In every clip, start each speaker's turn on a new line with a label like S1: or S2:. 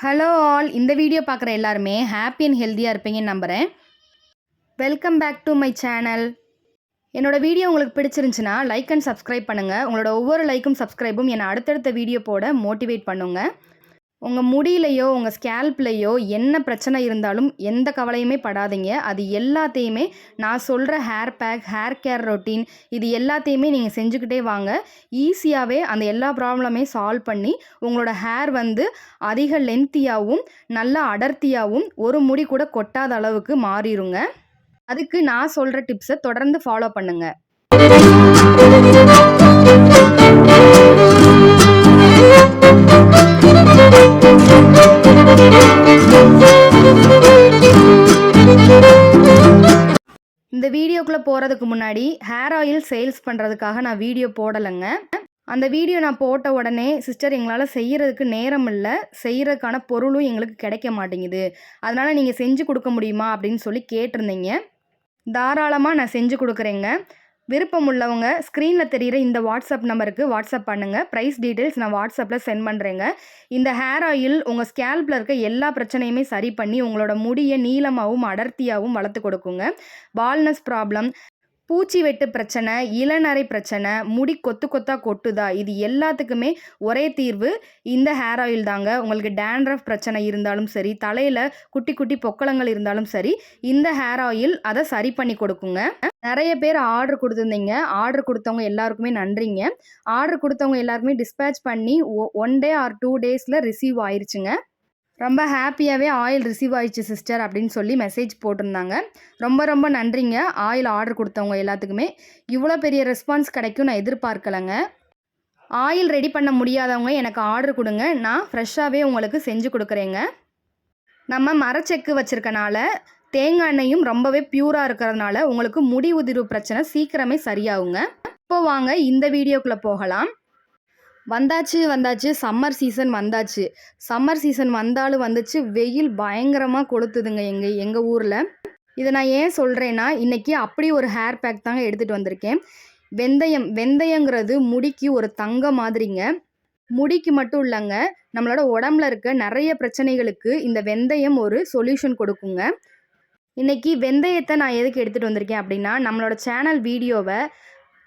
S1: Hello all, இந்த video பார்க்குற எல்லாருமே ஹாப்பி அண்ட் ஹெல்த்தியாக இருப்பீங்கன்னு நம்புகிறேன். Welcome back to my channel. என்னோட வீடியோ உங்களுக்கு பிடிச்சிருந்துச்சுன்னா லைக் அண்ட் சப்ஸ்கிரைப் பண்ணுங்கள். உங்களோட ஒவ்வொரு லைக்கும் சப்ஸ்கிரைபும் என்னை அடுத்தடுத்த வீடியோ போட மோட்டிவேட் பண்ணுங்க. உங்கள் முடியிலையோ உங்கள் ஸ்கேல்ப்லையோ என்ன பிரச்சனை இருந்தாலும் எந்த கவலையுமே படாதீங்க. அது எல்லாத்தையுமே நான் சொல்கிற hair pack, hair care routine இது எல்லாத்தையுமே நீங்கள் செஞ்சுக்கிட்டே வாங்க. ஈஸியாகவே அந்த எல்லா ப்ராப்ளமே சால்வ் பண்ணி உங்களோட ஹேர் அதிக லென்த்தியாகவும் நல்லா அடர்த்தியாகவும் ஒரு முடி கூட கொட்டாத அளவுக்கு மாறிடுங்க. அதுக்கு நான் சொல்கிற டிப்ஸை தொடர்ந்து ஃபாலோ பண்ணுங்கள். இந்த வீடியோக்குள்ளே போகிறதுக்கு முன்னாடி ஹேர் ஆயில் சேல்ஸ் பண்ணுறதுக்காக நான் வீடியோ போடலைங்க. அந்த வீடியோ நான் போட்ட உடனே சிஸ்டர் எங்களால் செய்கிறதுக்கு நேரம் இல்லை, செய்கிறதுக்கான பொருளும் எங்களுக்கு கிடைக்க மாட்டேங்குது, அதனால் நீங்கள் செஞ்சு கொடுக்க முடியுமா அப்படின்னு சொல்லி கேட்டிருந்தீங்க. தாராளமாக நான் செஞ்சு கொடுக்குறேங்க. விருப்பம் உள்ளவங்க ஸ்க்ரீனில் தெரிகிற இந்த வாட்ஸ்அப் நம்பருக்கு வாட்ஸ்அப் பண்ணுங்கள். ப்ரைஸ் டீட்டெயில்ஸ் நான் வாட்ஸ்அப்பில் சென்ட் பண்ணுறேங்க. இந்த ஹேர் ஆயில் உங்கள் ஸ்கேல்பில் இருக்க எல்லா பிரச்சனையுமே சரி பண்ணி உங்களோட முடியை நீளமாகவும் அடர்த்தியாகவும் வளர்த்து கொடுக்குங்க. பால்னஸ் ப்ராப்ளம், பூச்சி வெட்டு பிரச்சனை, இளநரை பிரச்சனை, முடி கொத்து கொத்தாக கொட்டுதா, இது எல்லாத்துக்குமே ஒரே தீர்வு இந்த ஹேர் ஆயில் தாங்க. உங்களுக்கு டேண்ட்ரஃப் பிரச்சனை இருந்தாலும் சரி, தலையில் குட்டி குட்டி பொக்களங்கள் இருந்தாலும் சரி, இந்த ஹேர் ஆயில் அதை சரி பண்ணி கொடுக்குங்க. நிறைய பேர் ஆர்டர் கொடுத்துருந்தீங்க. ஆர்டர் கொடுத்தவங்க எல்லாருக்குமே நன்றிங்க. ஆர்டர் கொடுத்தவங்க எல்லாருக்குமே டிஸ்பேச் பண்ணி 1 day or 2 days ரிசீவ் ஆயிடுச்சுங்க. ரொம்ப ஹாப்பியாகவே ஆயில் ரிசீவ் ஆயிடுச்சு சிஸ்டர் அப்படின்னு சொல்லி மெசேஜ் போட்டிருந்தாங்க. ரொம்ப ரொம்ப நன்றிங்க. ஆயில் ஆர்டர் கொடுத்தவங்க எல்லாத்துக்குமே இவ்வளோ பெரிய ரெஸ்பான்ஸ் கிடைக்கும் நான் எதிர்பார்க்கலைங்க. ஆயில் ரெடி பண்ண முடியாதவங்க எனக்கு ஆர்டர் கொடுங்க, நான் ஃப்ரெஷ்ஷாகவே உங்களுக்கு செஞ்சு கொடுக்குறேங்க. நம்ம மரச்செக்கு வச்சுருக்கனால தேங்காய் எண்ணெயும் ரொம்பவே பியூராக இருக்கிறதுனால உங்களுக்கு முடி உதிர்வு பிரச்சனை சீக்கிரமே சரியாகுங்க. இப்போ வாங்க இந்த வீடியோக்குள்ளே போகலாம். வந்தாச்சு சம்மர் சீசன் வந்தாச்சு. சம்மர் சீசன் வந்தாலும் வந்துச்சு, வெயில் பயங்கரமாக கொளுத்துதுங்க எங்கள் ஊரில். இதை நான் ஏன் சொல்கிறேன்னா, இன்றைக்கி அப்படி ஒரு ஹேர் பேக் தாங்க எடுத்துகிட்டு வந்திருக்கேன். வெந்தயங்கிறது முடிக்கு ஒரு தங்க மாதிரிங்க. முடிக்கு மட்டும் இல்லைங்க, நம்மளோட உடம்புல இருக்க நிறைய பிரச்சனைகளுக்கு இந்த வெந்தயம் ஒரு சொல்யூஷன் கொடுக்குங்க. இன்றைக்கி வெந்தயத்தை நான் எதுக்கு எடுத்துகிட்டு வந்திருக்கேன் அப்படின்னா, நம்மளோட சேனல் வீடியோவை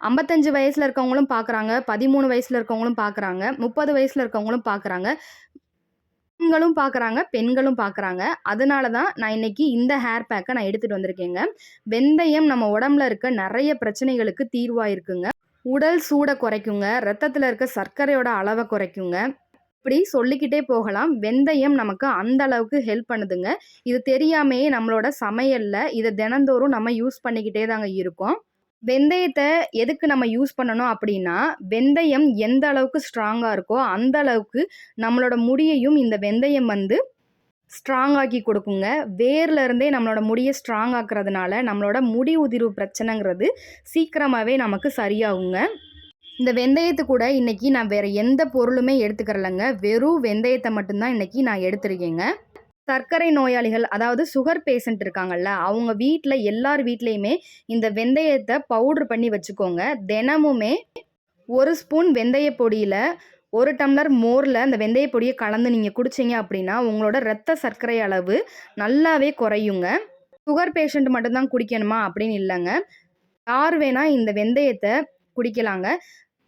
S1: 55 வயசில் இருக்கவங்களும் பார்க்குறாங்க, 13 வயசில் இருக்கவங்களும் பார்க்குறாங்க, 30 வயசில் இருக்கவங்களும் பார்க்குறாங்க, பெண்களும் பார்க்குறாங்க, பெண்களும் பார்க்குறாங்க. அதனால தான் நான் இன்றைக்கி இந்த ஹேர் பேக்கை நான் எடுத்துகிட்டு வந்திருக்கேங்க. வெந்தயம் நம்ம உடம்புல இருக்க நிறைய பிரச்சனைகளுக்கு தீர்வாக இருக்குங்க. உடல் சூடை குறைக்குங்க, ரத்தத்தில் இருக்க சர்க்கரையோட அளவை குறைக்குங்க. இப்படி சொல்லிக்கிட்டே போகலாம். வெந்தயம் நமக்கு அந்த அளவுக்கு ஹெல்ப் பண்ணுதுங்க. இது தெரியாமையே நம்மளோட சமையலில் இதை தினந்தோறும் நம்ம யூஸ் பண்ணிக்கிட்டே தாங்க இருக்கோம். வெந்தயத்தை எதுக்கு நம்ம யூஸ் பண்ணணும் அப்படின்னா, வெந்தயம் எந்த அளவுக்கு ஸ்ட்ராங்காக இருக்கோ அந்த அளவுக்கு நம்மளோட முடியையும் இந்த வெந்தயம் ஸ்ட்ராங் ஆக்கி கொடுக்குங்க. வேர்ல இருந்தே நம்மளோட முடியை ஸ்ட்ராங் ஆக்குறதுனால நம்மளோட முடி உதிர்வு பிரச்சனைங்கிறது சீக்கிரமாகவே நமக்கு சரியாகுங்க. இந்த வெந்தயத்து கூட இன்றைக்கி நான் வேறு எந்த பொருளுமே எடுத்துக்கிறலைங்க. வெறும் வெந்தயத்தை மட்டும்தான் இன்றைக்கி நான் எடுத்துருக்கேங்க. சர்க்கரை நோயாளிகள், அதாவது சுகர் பேஷண்ட் இருக்காங்கல்ல, அவங்க வீட்டில் எல்லார் வீட்லேயுமே இந்த வெந்தயத்தை பவுட்ரு பண்ணி வச்சுக்கோங்க. தினமுமே 1 ஸ்பூன் வெந்தய பொடியில் 1 டம்ளர் மோரில் அந்த வெந்தய பொடியை கலந்து நீங்கள் குடிச்சிங்க அப்படின்னா உங்களோட இரத்த சர்க்கரை அளவு நல்லாவே குறையுங்க. சுகர் பேஷண்ட் மட்டும்தான் குடிக்கணுமா அப்படின்னு இல்லைங்க, யார் வேணால் இந்த வெந்தயத்தை குடிக்கலாங்க.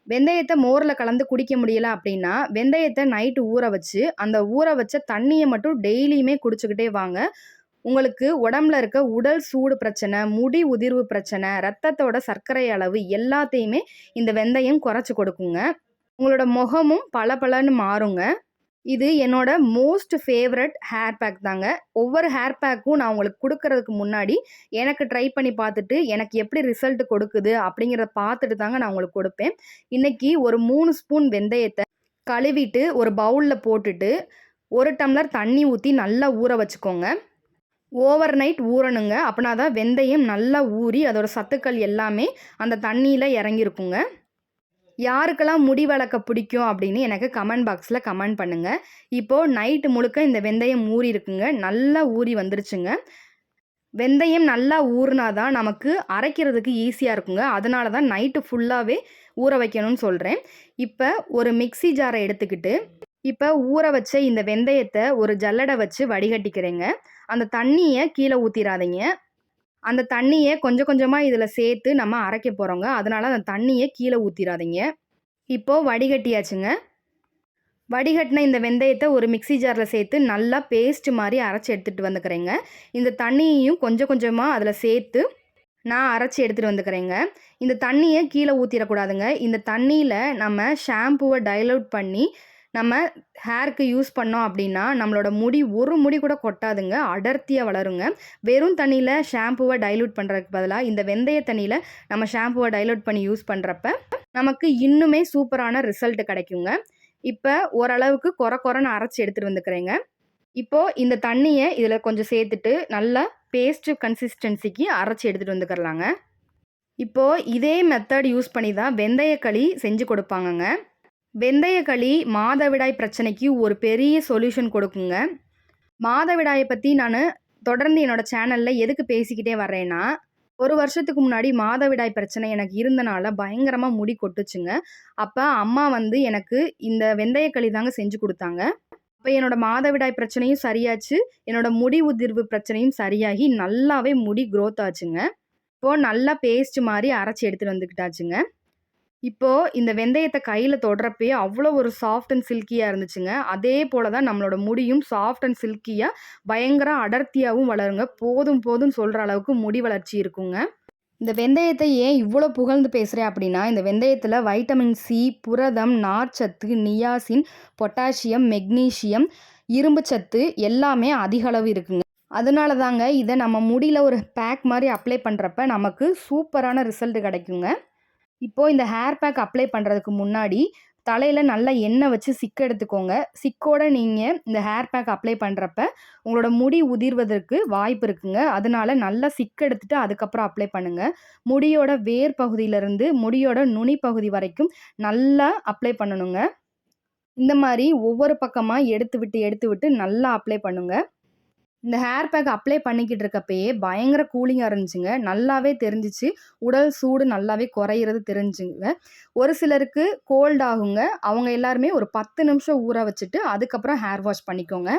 S1: வெந்தயத்தை மோரில் கலந்து குடிக்க முடியல அப்படின்னா வெந்தயத்தை நைட்டு ஊற வச்சு அந்த ஊற வச்ச தண்ணியை மட்டும் டெய்லியுமே குடிச்சுக்கிட்டே வாங்க. உங்களுக்கு உடம்புல இருக்க உடல் சூடு பிரச்சனை, முடி உதிர்வு பிரச்சனை, ரத்தத்தோட சர்க்கரை அளவு எல்லாத்தையுமே இந்த வெந்தயம் குறைச்சி கொடுக்குங்க. உங்களோட முகமும் பளபளன்னு மாறுங்க. இது என்னோட மோஸ்ட் ஃபேவரட் ஹேர் பேக் தாங்க. ஒவ்வொரு ஹேர் பேக்கும் நான் உங்களுக்கு கொடுக்கறதுக்கு முன்னாடி எனக்கு ட்ரை பண்ணி பார்த்துட்டு எனக்கு எப்படி ரிசல்ட் கொடுக்குது அப்படிங்கிறத பார்த்துட்டு தாங்க நான் உங்களுக்கு கொடுப்பேன். இன்றைக்கி ஒரு 3 ஸ்பூன் வெந்தயத்தை கழுவிட்டு ஒரு பவுலில் போட்டுட்டு 1 டம்ளர் தண்ணி ஊற்றி நல்லா ஊற வச்சுக்கோங்க. ஓவர் நைட் ஊறணுங்க. அப்படின்னா தான் வெந்தயம் நல்லா ஊறி அதோட சத்துக்கள் எல்லாமே அந்த தண்ணியில் இறங்கியிருக்குங்க. யாருக்கெல்லாம் முடி வளர்க்க பிடிக்கும் அப்படின்னு எனக்கு கமெண்ட் பாக்ஸில் கமெண்ட் பண்ணுங்கள். இப்போது நைட்டு முழுக்க இந்த வெந்தயம் ஊறி இருக்குங்க, நல்லா ஊறி வந்துருச்சுங்க. வெந்தயம் நல்லா ஊறினா தான் நமக்கு அரைக்கிறதுக்கு ஈஸியாக இருக்குங்க. அதனால தான் நைட்டு ஃபுல்லாகவே ஊற வைக்கணும்னு சொல்கிறேன். இப்போ ஒரு மிக்ஸி ஜாரை எடுத்துக்கிட்டு இப்போ ஊற வச்ச இந்த வெந்தயத்த ஒரு ஜல்லடை வச்சு வடிகட்டிக்கிறேங்க. அந்த தண்ணிய கீழ ஊத்திராதீங்க. அந்த தண்ணிய கொஞ்சம் கொஞ்சமா இதில சேர்த்து நம்ம அரைக்க போறோங்க. அதனால அந்த தண்ணிய கீழ ஊத்திராதீங்க. இப்போ வடிகட்டியாச்சுங்க. வடிகட்டின இந்த வெந்தயத்த ஒரு மிக்ஸி ஜார்ல சேர்த்து நல்லா பேஸ்ட் மாரி அரைச்சு எடுத்துட்டு வந்துக்கிறேங்க. இந்த தண்ணியையும் கொஞ்சம் கொஞ்சமா அதில சேர்த்து நான் அரைச்சு எடுத்துட்டு வந்துக்கிறேங்க. இந்த தண்ணிய கீழ ஊத்திறக்கூடாதுங்க. இந்த தண்ணியில நம்ம ஷாம்புவ டைல்யூட் பண்ணி நம்ம ஹேருக்கு யூஸ் பண்ணோம் அப்படின்னா, நம்மளோட முடி ஒரு முடி கூட கொட்டாதுங்க. அடர்த்தியா வளருங்க. வெறும் தண்ணியில ஷாம்புவ டைல்யூட் பண்றதுக்கு பதிலா, இந்த வெந்தய தண்ணியில நம்ம ஷாம்புவ டைல்யூட் பண்ணி யூஸ் பண்றப்ப, நமக்கு இன்னுமே சூப்பரான ரிசல்ட் கிடைக்குங்க. இப்ப ஓரளவுக்கு கொரன்னு அரைச்சு எடுத்துட்டு வந்துக்கிறேங்க. இப்போ இந்த தண்ணிய இதில கொஞ்சம் சேர்த்துட்டு, நல்லா பேஸ்ட் கன்சிஸ்டன்சிக்கு அரைச்சு எடுத்துட்டு வந்துக்கிறலாங்க. இப்போ இதே மெத்தட் யூஸ் பண்ணி தான் வெந்தய களி செஞ்சு கொடுப்பாங்கங்க. வெந்தய களி மாதவிடாய் பிரச்சனைக்கு ஒரு பெரிய சொல்யூஷன் கொடுக்குங்க. மாதவிடாயை பத்தி நானு தொடர்ந்து என்னோட சேனல்ல எதுக்கு பேசிக்கிட்டே வர்றேன்னா, 1 வருஷத்துக்கு முன்னாடி மாதவிடாய் பிரச்சனை எனக்கு இருந்தனால பயங்கரமா முடி கொட்டுச்சுங்க. அப்ப அம்மா வந்து எனக்கு இந்த வெந்தய களி தாங்க செஞ்சு குடுத்தாங்க. அப்ப என்னோட மாதவிடாய் பிரச்சனையும் சரியாச்சு. என்னோட முடி உதிர்வு பிரச்சனையும் சரியாகி நல்லாவே முடி குரோத் ஆச்சுங்க. இப்போ நல்லா பேஸ்ட் மாரி அரைச்சு எடுத்துட்டு வந்துக்கிட்டாச்சுங்க. இப்போ இந்த வெந்தயத்த கையில தொடுறப்பயே அவ்வளோ ஒரு சாஃப்ட் அண்ட் சில்கியா இருந்துச்சுங்க. அதே போல தான் நம்மளோட முடியும் சாஃப்ட் அண்ட் சில்கியா பயங்கர அடர்த்தியாவும் வளருங்க. போதும் போதும்னு சொல்ற அளவுக்கு முடி வளர்ச்சி இருக்குங்க. இந்த வெந்தயத்தை ஏன் இவ்வளோ புகழ்ந்து பேசுகிறேன் அப்படின்னா, இந்த வெந்தயத்தில் வைட்டமின் சி, புரதம், நார்ச்சத்து, நியாசின், பொட்டாசியம், மெக்னீசியம், இரும்பு சத்து எல்லாமே அதிக அளவு இருக்குங்க. அதனால தாங்க இதை நம்ம முடியில் ஒரு பேக் மாதிரி அப்ளை பண்ணுறப்ப நமக்கு சூப்பரான ரிசல்ட் கிடைக்குங்க. இப்போது இந்த ஹேர் பேக் அப்ளை பண்ணுறதுக்கு முன்னாடி தலையில் நல்லா எண்ணெய் வச்சு சிக்கு எடுத்துக்கோங்க. சிக்கோட நீங்கள் இந்த ஹேர் பேக் அப்ளை பண்ணுறப்ப உங்களோட முடி உதிர்வதற்கு வாய்ப்பு இருக்குங்க. அதனால நல்லா சிக்கு எடுத்துட்டு அதுக்கப்புறம் அப்ளை பண்ணுங்கள். முடியோட வேர் பகுதியிலேருந்து முடியோட நுனி பகுதி வரைக்கும் நல்லா அப்ளை பண்ணணுங்க. இந்த மாதிரி ஒவ்வொரு பக்கமாக எடுத்து விட்டு நல்லா அப்ளை பண்ணுங்க. இந்த ஹேர் பேக் அப்ளை பண்ணிக்கிட்டு இருக்கப்பயே பயங்கர கூலிங்காக இருந்துச்சுங்க. நல்லாவே தெரிஞ்சிச்சு. உடல் சூடு நல்லாவே குறையிறது தெரிஞ்சுங்க. ஒரு சிலருக்கு கோல்ட் ஆகுங்க. அவங்க எல்லாருமே ஒரு 10 நிமிஷம் ஊற வச்சுட்டு அதுக்கப்புறம் ஹேர் வாஷ் பண்ணிக்கோங்க.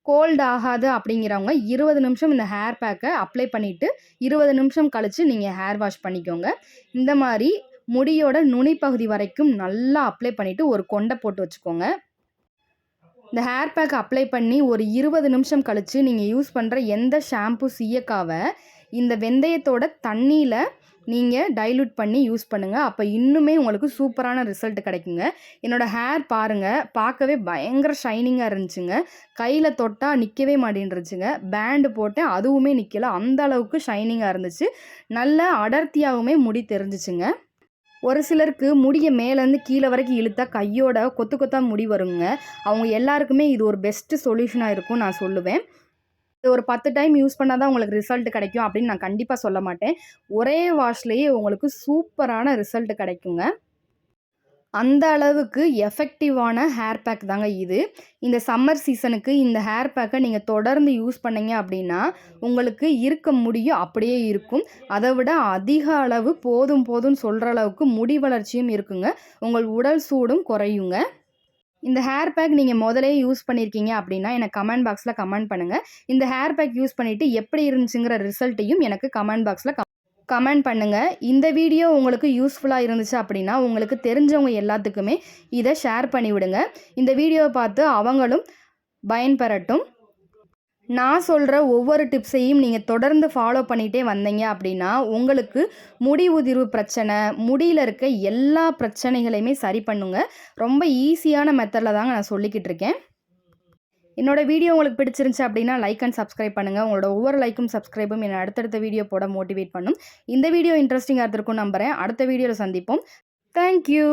S1: கோல்ட் ஆகாது அப்படிங்கிறவங்க 20 நிமிஷம் இந்த ஹேர் பேக்கை அப்ளை பண்ணிவிட்டு 20 நிமிஷம் கழித்து நீங்கள் ஹேர் வாஷ் பண்ணிக்கோங்க. இந்த மாதிரி முடியோட நுனி பகுதி வரைக்கும் நல்லா அப்ளை பண்ணிவிட்டு ஒரு கொண்டை போட்டு வச்சுக்கோங்க. இந்த ஹேர் பேக் அப்ளை பண்ணி ஒரு 20 நிமிஷம் கழித்து நீங்கள் யூஸ் பண்ணுற எந்த ஷாம்பு சீயக்காவை இந்த வெந்தயத்தோட தண்ணியில் நீங்கள் டைல்யூட் பண்ணி யூஸ் பண்ணுங்கள். அப்போ இன்னுமே உங்களுக்கு சூப்பரான ரிசல்ட் கிடைக்குங்க. என்னோடய ஹேர் பாருங்கள், பார்க்கவே பயங்கர ஷைனிங்காக இருந்துச்சுங்க. கையில் தொட்டால் நிற்கவே மாட்டேன்ருச்சுங்க. பேண்டு போட்டேன், அதுவுமே நிற்கலை. அந்த அளவுக்கு ஷைனிங்காக இருந்துச்சு. நல்ல அடர்த்தியாகவுமே முடி தெரிஞ்சிச்சுங்க. ஒரு சிலருக்கு முடியை மேலேருந்து கீழே வரைக்கும் இழுத்தா கையோட கொத்து கொத்தா முடி வருங்க. அவங்க எல்லாருக்குமே இது ஒரு பெஸ்ட்டு சொல்யூஷனாக இருக்கும் நான் சொல்லுவேன். இது ஒரு 10 டைம் யூஸ் பண்ணால் தான் உங்களுக்கு ரிசல்ட் கிடைக்கும் அப்படின்னு நான் கண்டிப்பாக சொல்ல மாட்டேன். ஒரே வாஷ்லேயே உங்களுக்கு சூப்பரான ரிசல்ட் கிடைக்குங்க. அந்த அளவுக்கு எஃபெக்டிவான ஹேர் பேக் தாங்க இது. இந்த சம்மர் சீசனுக்கு இந்த ஹேர் பேக்கை நீங்கள் தொடர்ந்து யூஸ் பண்ணீங்க அப்படின்னா உங்களுக்கு இருக்க முடியும் அப்படியே இருக்கும். அதை விட அதிக அளவு போதும்னு சொல்கிற அளவுக்கு முடி வளர்ச்சியும் இருக்குங்க. உங்கள் உடல் சூடும் குறையுங்க. இந்த ஹேர் பேக் நீங்கள் முதலே யூஸ் பண்ணியிருக்கீங்க அப்படின்னா எனக்கு கமெண்ட் பாக்ஸில் கமெண்ட் பண்ணுங்கள். இந்த ஹேர் பேக் யூஸ் பண்ணிவிட்டு எப்படி இருந்துச்சுங்கிற ரிசல்ட்டையும் எனக்கு கமெண்ட் பாக்ஸில் கமெண்ட் பண்ணுங்கள். இந்த வீடியோ உங்களுக்கு யூஸ்ஃபுல்லாக இருந்துச்சு அப்படின்னா உங்களுக்கு தெரிஞ்சவங்க எல்லாத்துக்குமே இதை ஷேர் பண்ணிவிடுங்க. இந்த வீடியோவை பார்த்து அவங்களும் பயன்பெறட்டும். நான் சொல்கிற ஒவ்வொரு டிப்ஸையும் நீங்கள் தொடர்ந்து ஃபாலோ பண்ணிகிட்டே வந்தீங்க அப்படின்னா உங்களுக்கு முடி உதிர்வு பிரச்சனை, முடியில் இருக்க எல்லா பிரச்சனைகளையுமே சரி பண்ணுங்க. ரொம்ப ஈஸியான மெத்தடில் தாங்க நான் சொல்லிக்கிட்டு இருக்கேன். என்னோட வீடியோ உங்களுக்கு பிடிச்சிருந்துச்சு அப்படின்னா லைக் அண்ட் சப்ஸ்கிரைப் பண்ணுங்கள். உங்களோட ஒவ்வொரு லைக்கும் சப்ஸ்கிரைபும் என்னை அடுத்தடுத்த வீடியோ போட மோட்டிவேட் பண்ணும். இந்த வீடியோ இன்ட்ரெஸ்டிங்காக இருந்திருக்கும் நம்புகிறேன். அடுத்த வீடியோவில் சந்திப்போம். தேங்க்யூ.